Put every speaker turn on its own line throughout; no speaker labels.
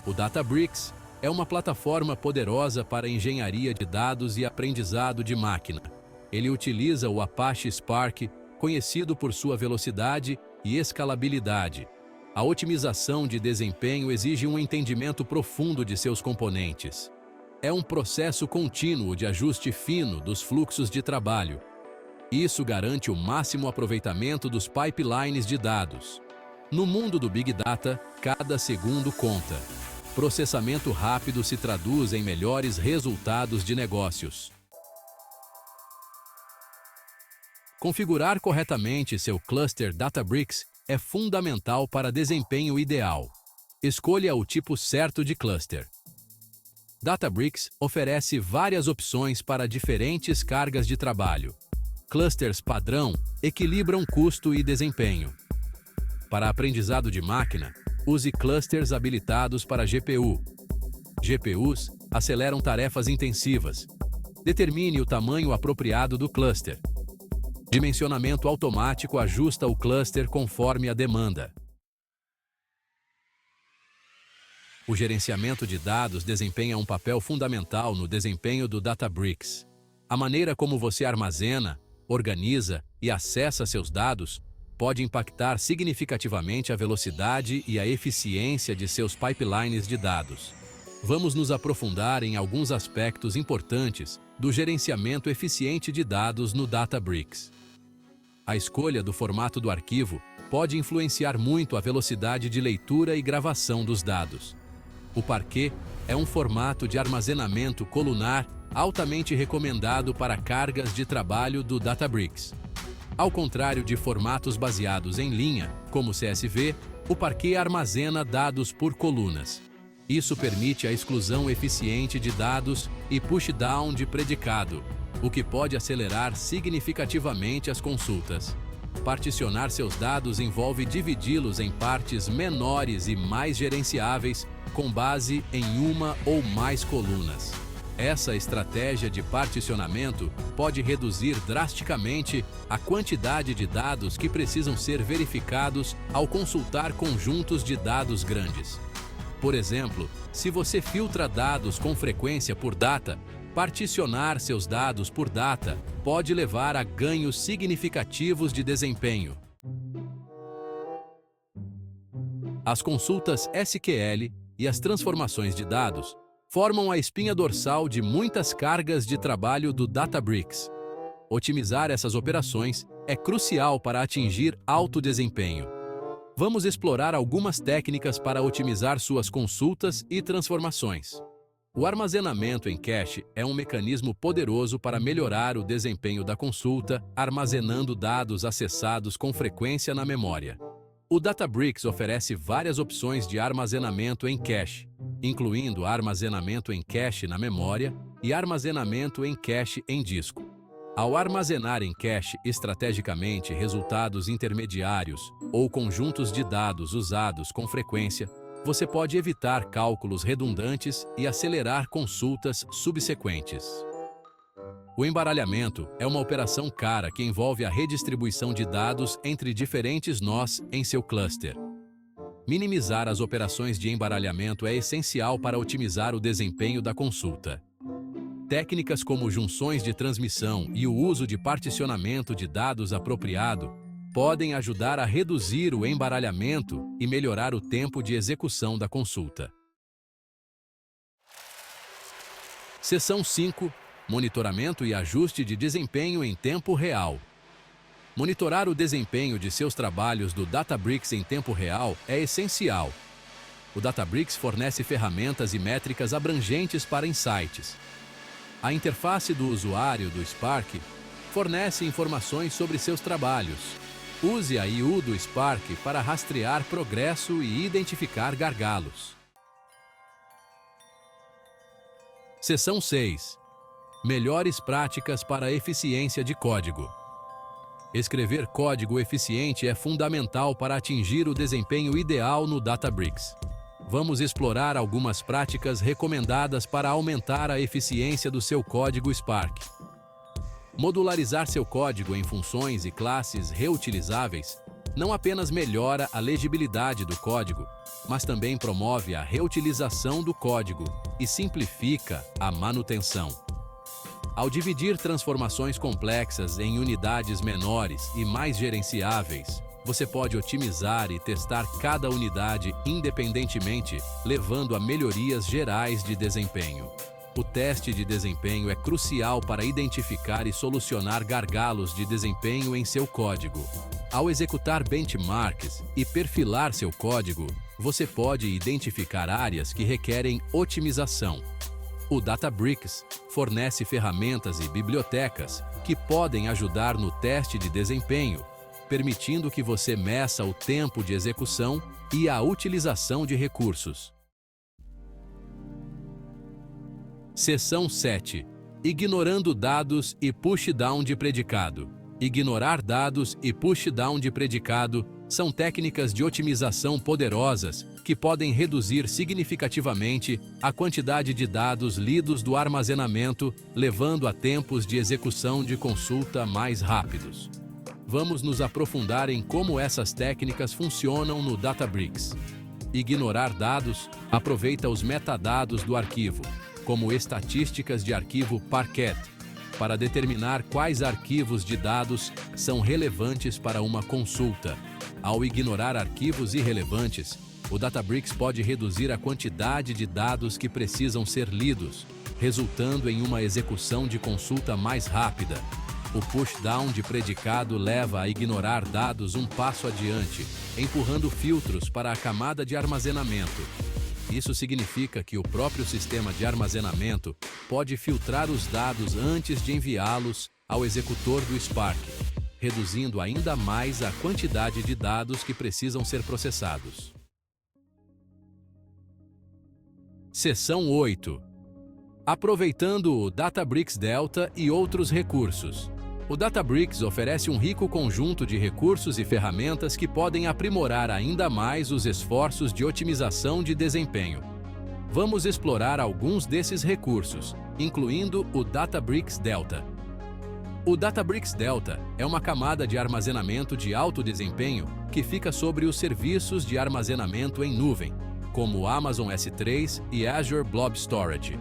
O Databricks é uma plataforma poderosa para engenharia de dados e aprendizado de máquina. Ele utiliza o Apache Spark, conhecido por sua velocidade e escalabilidade. A otimização de desempenho exige um entendimento profundo de seus componentes. É um processo contínuo de ajuste fino dos fluxos de trabalho. Isso garante o máximo aproveitamento dos pipelines de dados. No mundo do Big Data, cada segundo conta. Processamento rápido se traduz em melhores resultados de negócios. Configurar corretamente seu cluster Databricks é fundamental para desempenho ideal. Escolha o tipo certo de cluster. Databricks oferece várias opções para diferentes cargas de trabalho. Clusters padrão equilibram custo e desempenho. Para aprendizado de máquina, use clusters habilitados para GPU. GPUs aceleram tarefas intensivas. Determine o tamanho apropriado do cluster. Dimensionamento automático ajusta o cluster conforme a demanda. O gerenciamento de dados desempenha um papel fundamental no desempenho do Databricks. A maneira como você armazena, organiza e acessa seus dados pode impactar significativamente a velocidade e a eficiência de seus pipelines de dados. Vamos nos aprofundar em alguns aspectos importantes do gerenciamento eficiente de dados no Databricks. A escolha do formato do arquivo pode influenciar muito a velocidade de leitura e gravação dos dados. O Parquet é um formato de armazenamento colunar altamente recomendado para cargas de trabalho do Databricks. Ao contrário de formatos baseados em linha, como o CSV, o Parquet armazena dados por colunas. Isso permite a exclusão eficiente de dados e pushdown de predicado, o que pode acelerar significativamente as consultas. Particionar seus dados envolve dividi-los em partes menores e mais gerenciáveis, com base em uma ou mais colunas. Essa estratégia de particionamento pode reduzir drasticamente a quantidade de dados que precisam ser verificados ao consultar conjuntos de dados grandes. Por exemplo, se você filtra dados com frequência por data, particionar seus dados por data pode levar a ganhos significativos de desempenho. As consultas SQL e as transformações de dados formam a espinha dorsal de muitas cargas de trabalho do Databricks. Otimizar essas operações é crucial para atingir alto desempenho. Vamos explorar algumas técnicas para otimizar suas consultas e transformações. O armazenamento em cache é um mecanismo poderoso para melhorar o desempenho da consulta, armazenando dados acessados com frequência na memória. O Databricks oferece várias opções de armazenamento em cache, incluindo armazenamento em cache na memória e armazenamento em cache em disco. Ao armazenar em cache estrategicamente resultados intermediários ou conjuntos de dados usados com frequência, você pode evitar cálculos redundantes e acelerar consultas subsequentes. O embaralhamento é uma operação cara que envolve a redistribuição de dados entre diferentes nós em seu cluster. Minimizar as operações de embaralhamento é essencial para otimizar o desempenho da consulta. Técnicas como junções de transmissão e o uso de particionamento de dados apropriado podem ajudar a reduzir o embaralhamento e melhorar o tempo de execução da consulta. Seção 5. Monitoramento e ajuste de desempenho em tempo real. Monitorar o desempenho de seus trabalhos do Databricks em tempo real é essencial. O Databricks fornece ferramentas e métricas abrangentes para insights. A interface do usuário do Spark fornece informações sobre seus trabalhos. Use a IU do Spark para rastrear progresso e identificar gargalos. Seção 6. Melhores práticas para a eficiência de código. Escrever código eficiente é fundamental para atingir o desempenho ideal no Databricks. Vamos explorar algumas práticas recomendadas para aumentar a eficiência do seu código Spark. Modularizar seu código em funções e classes reutilizáveis não apenas melhora a legibilidade do código, mas também promove a reutilização do código e simplifica a manutenção. Ao dividir transformações complexas em unidades menores e mais gerenciáveis, você pode otimizar e testar cada unidade independentemente, levando a melhorias gerais de desempenho. O teste de desempenho é crucial para identificar e solucionar gargalos de desempenho em seu código. Ao executar benchmarks e perfilar seu código, você pode identificar áreas que requerem otimização. O Databricks fornece ferramentas e bibliotecas que podem ajudar no teste de desempenho, permitindo que você meça o tempo de execução e a utilização de recursos. Seção 7. Ignorando dados e pushdown de predicado. Ignorar dados e pushdown de predicado são técnicas de otimização poderosas que podem reduzir significativamente a quantidade de dados lidos do armazenamento, levando a tempos de execução de consulta mais rápidos. Vamos nos aprofundar em como essas técnicas funcionam no Databricks. Ignorar dados aproveita os metadados do arquivo, como estatísticas de arquivo Parquet, para determinar quais arquivos de dados são relevantes para uma consulta. Ao ignorar arquivos irrelevantes, o Databricks pode reduzir a quantidade de dados que precisam ser lidos, resultando em uma execução de consulta mais rápida. O pushdown de predicado leva a ignorar dados um passo adiante, empurrando filtros para a camada de armazenamento. Isso significa que o próprio sistema de armazenamento pode filtrar os dados antes de enviá-los ao executor do Spark, reduzindo ainda mais a quantidade de dados que precisam ser processados. Seção 8. Aproveitando o Databricks Delta e outros recursos. O Databricks oferece um rico conjunto de recursos e ferramentas que podem aprimorar ainda mais os esforços de otimização de desempenho. Vamos explorar alguns desses recursos, incluindo o Databricks Delta. O Databricks Delta é uma camada de armazenamento de alto desempenho que fica sobre os serviços de armazenamento em nuvem, como o Amazon S3 e Azure Blob Storage.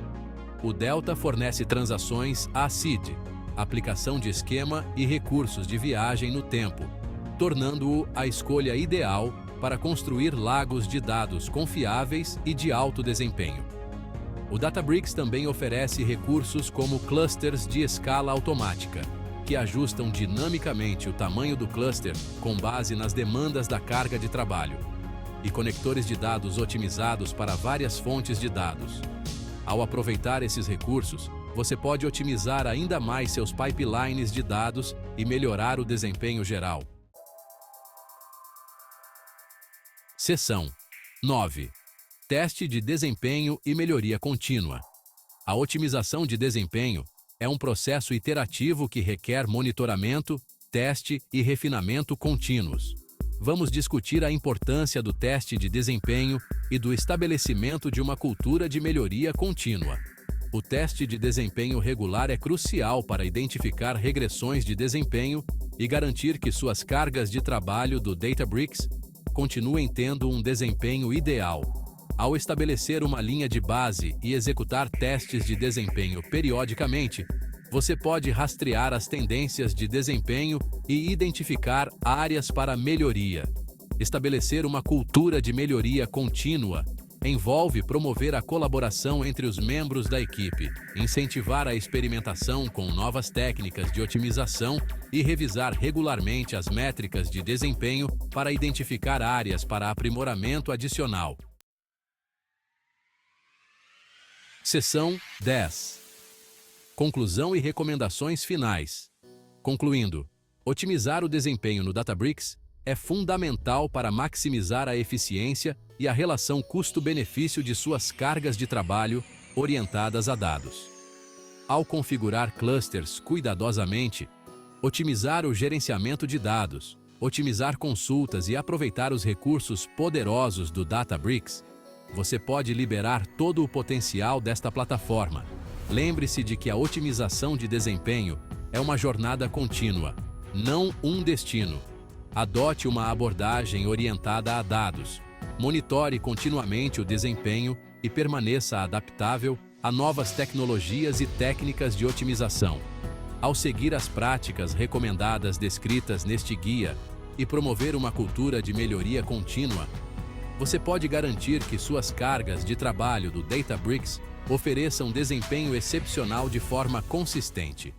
O Delta fornece transações ACID, aplicação de esquema e recursos de viagem no tempo, tornando-o a escolha ideal para construir lagos de dados confiáveis e de alto desempenho. O Databricks também oferece recursos como clusters de escala automática, que ajustam dinamicamente o tamanho do cluster com base nas demandas da carga de trabalho, e conectores de dados otimizados para várias fontes de dados. Ao aproveitar esses recursos, você pode otimizar ainda mais seus pipelines de dados e melhorar o desempenho geral. Seção 9. Teste de desempenho e melhoria contínua. A otimização de desempenho é um processo iterativo que requer monitoramento, teste e refinamento contínuos. Vamos discutir a importância do teste de desempenho e do estabelecimento de uma cultura de melhoria contínua. O teste de desempenho regular é crucial para identificar regressões de desempenho e garantir que suas cargas de trabalho do Databricks continuem tendo um desempenho ideal. Ao estabelecer uma linha de base e executar testes de desempenho periodicamente, você pode rastrear as tendências de desempenho e identificar áreas para melhoria. Estabelecer uma cultura de melhoria contínua envolve promover a colaboração entre os membros da equipe, incentivar a experimentação com novas técnicas de otimização e revisar regularmente as métricas de desempenho para identificar áreas para aprimoramento adicional. Seção 10. Conclusão e recomendações finais. Concluindo, otimizar o desempenho no Databricks é fundamental para maximizar a eficiência e a relação custo-benefício de suas cargas de trabalho orientadas a dados. Ao configurar clusters cuidadosamente, otimizar o gerenciamento de dados, otimizar consultas e aproveitar os recursos poderosos do Databricks, você pode liberar todo o potencial desta plataforma. Lembre-se de que a otimização de desempenho é uma jornada contínua, não um destino. Adote uma abordagem orientada a dados. Monitore continuamente o desempenho e permaneça adaptável a novas tecnologias e técnicas de otimização. Ao seguir as práticas recomendadas descritas neste guia e promover uma cultura de melhoria contínua, você pode garantir que suas cargas de trabalho do Databricks ofereçam desempenho excepcional de forma consistente.